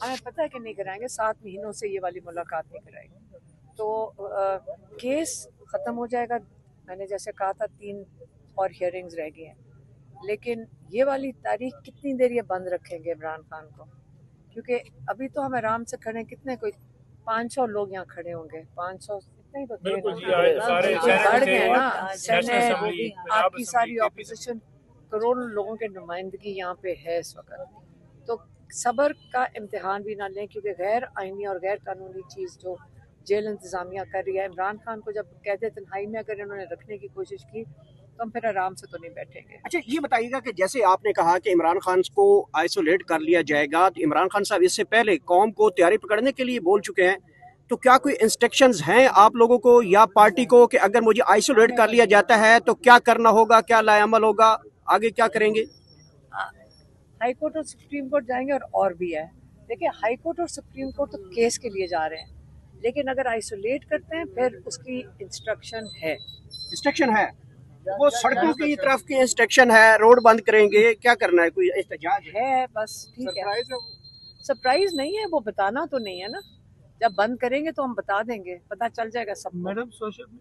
ہمیں پتہ ہے کہ نہیں کرائیں گے، 7 مہینوں سے یہ والی ملاقات نہیں کرائیں گے، تو کیس ختم ہو جائے گا۔ میں نے جیسے کہا تھا 3 اور ہیئرنگز رہ گئی ہیں، لیکن یہ والی تاریخ کتنی دیر یہ بند رکھیں گے عمران خان کو؟ کیونکہ ابھی تو ہم آرام سے کھڑے ہیں، کتنے کوئی 500 لوگ یہاں کھڑے ہوں گے، 500 اتنے ہی تو تھے بڑھ گئے نا۔ سینٹ آپ کی ساری اپوزیشن کروڑوں لوگوں کے نمائندگی یہاں پہ ہے اس وقت، تو صبر کا امتحان بھی نہ لیں، کیونکہ غیر آئینی اور غیر قانونی چیز جو جیل انتظامیہ کر رہی ہے، عمران خان کو جب قید تنہائی میں اگر انہوں نے رکھنے کی کوشش کی تو ہم پھر آرام سے تو نہیں بیٹھیں گے۔ اچھا یہ بتائیے گا کہ جیسے آپ نے کہا کہ عمران خان کو آئسولیٹ کر لیا جائے گا، تو عمران خان صاحب اس سے پہلے قوم کو تیاری پکڑنے کے لیے بول چکے ہیں، تو کیا کوئی انسٹرکشنز ہیں آپ لوگوں کو یا پارٹی کو کہ اگر مجھے آئسولیٹ کر لیا جاتا ہے تو کیا کرنا ہوگا، کیا لائے عمل ہوگا، آگے کیا کریں گے؟ ہائی کورٹ اور سپریم کورٹ جائیں گے اور بھی ہے۔ دیکھیں ہائی کورٹ اور سپریم کورٹ تو کیس کے لیے جا رہے ہیں، لیکن اگر آئسولیٹ کرتے ہیں پھر اس کی انسٹرکشن ہے، وہ سڑکوں کی طرف کی انسٹرکشن ہے، روڈ بند کریں گے، کیا کرنا ہے، کوئی احتجاج ہے بس ٹھیک ہے۔ سرپرائز نہیں ہے، وہ بتانا تو نہیں ہے نا، جب بند کریں گے تو ہم بتا دیں گے، پتہ چل جائے گا سب کو۔ میڈم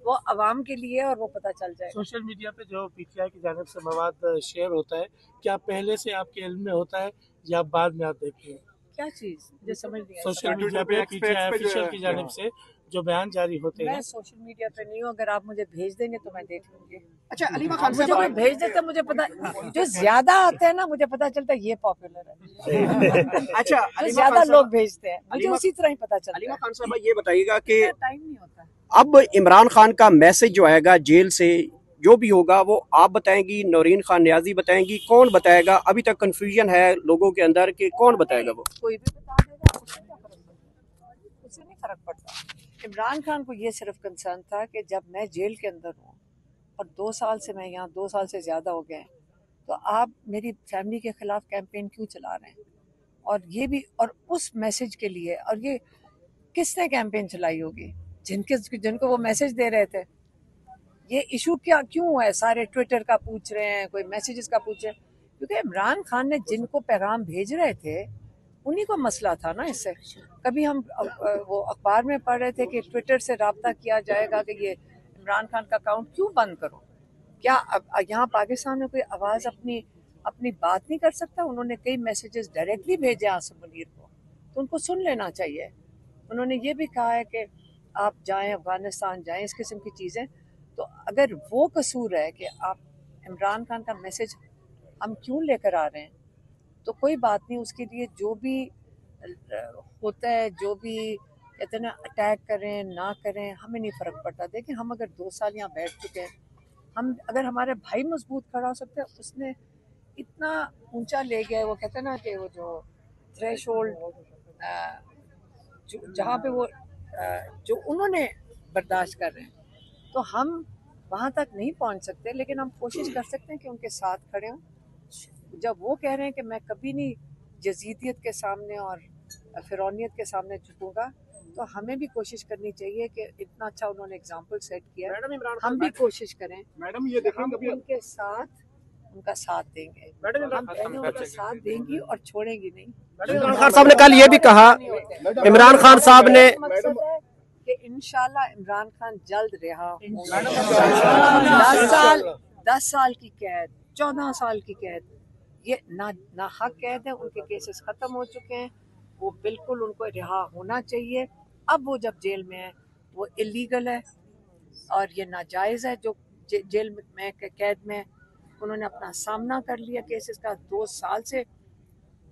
وہ عوام کے لیے اور وہ پتہ چل جائے گا۔ سوشل میڈیا پہ جو پی ٹی آئی کی جانب سے مواد شیئر ہوتا ہے، کیا پہلے سے آپ کے علم میں ہوتا ہے یا بعد میں آپ دیکھتے ہیں؟ کیا چیز مجھے سمجھ نہیں آئی۔ سوشل میڈیا پہ پی ٹی آئی آفیشیل کی جانب سے جو بیان جاری ہوتے ہیں۔ میں سوشل میڈیا پہ نہیں ہوں، اگر آپ مجھے بھیج دیں گے تو میں دیکھ لوں گی۔ اچھا علیمہ خان مجھے کوئی صاحب، بھیج دیتا مجھے پتا، جو زیادہ آتے ہیں نا مجھے پتا چلتا ہے یہ پاپولر ہے۔ اچھا جو زیادہ لوگ بھیجتے ہیں مجھے اسی طرح ہی پتا چلتا علیمہ ہے۔ خان صاحب یہ بتائیے گا کہ ٹائم نہیں ہوتا۔ اب عمران خان کا میسج جو آئے گا جیل سے جو بھی ہوگا وہ آپ بتائیں گی، نورین خان نیازی بتائیں گی، کون بتائے گا؟ ابھی تک کنفیوژن ہے لوگوں کے اندر کہ کون بتائے گا وہ؟ کوئی بھی بتا دے گا، اس سے کیا فرق پڑتا ہے؟ اس سے نہیں فرق پڑتا۔ عمران خان کو یہ صرف کنسرن تھا کہ جب میں جیل کے اندر ہوں اور 2 سال سے میں یہاں 2 سال سے زیادہ ہو گئے ہیں، تو آپ میری فیملی کے خلاف کیمپین کیوں چلا رہے ہیں؟ اور یہ بھی، اور اس میسج کے لیے، اور یہ کس نے کیمپین چلائی ہوگی؟ جن کو وہ میسج دے رہے تھے۔ یہ ایشو کیوں ہے؟ سارے ٹویٹر کا پوچھ رہے ہیں، کوئی میسیجز کا پوچھ رہے ہیں، کیونکہ عمران خان نے جن کو پیغام بھیج رہے تھے انہی کو مسئلہ تھا نا اس سے۔ کبھی ہم وہ اخبار میں پڑھ رہے تھے کہ ٹویٹر سے رابطہ کیا جائے گا کہ یہ عمران خان کا اکاؤنٹ کیوں بند کرو؟ کیا یہاں پاکستان میں کوئی آواز اپنی بات نہیں کر سکتا؟ انہوں نے کئی میسیجز ڈائریکٹلی بھیجے عاصم منیر کو، تو ان کو سن لینا چاہیے۔ انہوں نے یہ بھی کہا ہے کہ آپ جائیں افغانستان جائیں، اس قسم کی چیزیں۔ تو اگر وہ قصور ہے کہ آپ عمران خان کا میسج ہم کیوں لے کر آ رہے ہیں، تو کوئی بات نہیں، اس کے لیے جو بھی ہوتا ہے، جو بھی کہتے ہیں نا اٹیک کریں نہ کریں ہمیں نہیں فرق پڑتا۔ دیکھیں ہم اگر 2 سال یہاں بیٹھ چکے ہیں، ہم اگر ہمارے بھائی مضبوط کھڑا ہو سکتے ہیں، اس نے اتنا اونچا لے گیا ہے، وہ کہتے ہیں نا کہ وہ جو تھریش ہولڈ جہاں پہ وہ جو انہوں نے برداشت کر رہے ہیں، تو ہم وہاں تک نہیں پہنچ سکتے، لیکن ہم کوشش کر سکتے ہیں کہ ان کے ساتھ کھڑے ہوں۔ جب وہ کہہ رہے ہیں کہ میں کبھی نہیں جزیدیت کے سامنے اور فرعونیت کے سامنے جھکوں گا، تو ہمیں بھی کوشش کرنی چاہیے کہ اتنا اچھا انہوں نے اگزامپل سیٹ کیا، ہم بھی کوشش کریں کہ ہم ان کے ساتھ ان کا ساتھ دیں گے۔ ہم پہلے ان کا ساتھ دیں گی اور چھوڑیں گی نہیں۔ عمران خان صاحب نے کل یہ بھی کہا، عمران خان صاحب نے مقصد ہے کہ انشاءاللہ عمران خان جلد رہا ہوں۔ 10 سال کی قید، 14 سال کی قید، یہ نہ حق قید ہے، ان کے کیسز ختم ہو چکے ہیں، وہ بالکل ان کو رہا ہونا چاہیے۔ اب وہ جب جیل میں ہے وہ اللیگل ہے اور یہ ناجائز ہے، جو جیل میں قید میں انہوں نے اپنا سامنا کر لیا کیسز کا 2 سال سے،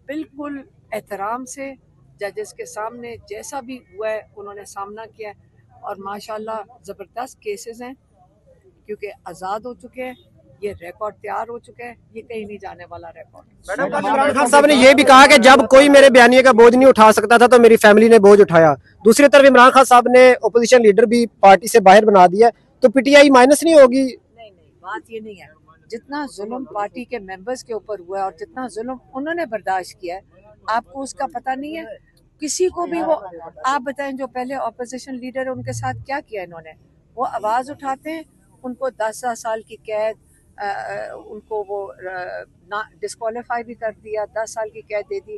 بالکل احترام سے ججز کے سامنے جیسا بھی ہوا ہے انہوں نے سامنا کیا ہے، اور ماشاءاللہ زبردست کیسز ہیں، کیونکہ آزاد ہو چکے ہیں، یہ ریکارڈ تیار ہو چکا ہے، یہ کہیں نہیں جانے والا ریکارڈ۔ عمران خان صاحب نے یہ بھی کہا کہ جب کوئی میرے بیانیے کا بوجھ نہیں اٹھا سکتا تھا تو میری فیملی نے بوجھ اٹھایا۔ دوسری طرف عمران خان صاحب نے اپوزیشن لیڈر بھی پارٹی سے باہر بنا دیا، تو پی ٹی آئی مائنس نہیں ہوگی؟ نہیں، بات یہ نہیں ہے۔ جتنا ظلم پارٹی کے ممبرز کے اوپر ہوا ہے اور جتنا ظلم انہوں نے برداشت کیا ہے، آپ کو اس کا پتہ نہیں ہے؟ کسی کو بھی وہ آپ بتائیں جو پہلے اپوزیشن لیڈر ان کے ساتھ کیا کیا انہوں نے؟ وہ آواز اٹھاتے ہیں، ان کو 10 سال کی قید، ان کو وہ ڈسکوالیفائی بھی کر دیا، 10 سال کی قید دے دی۔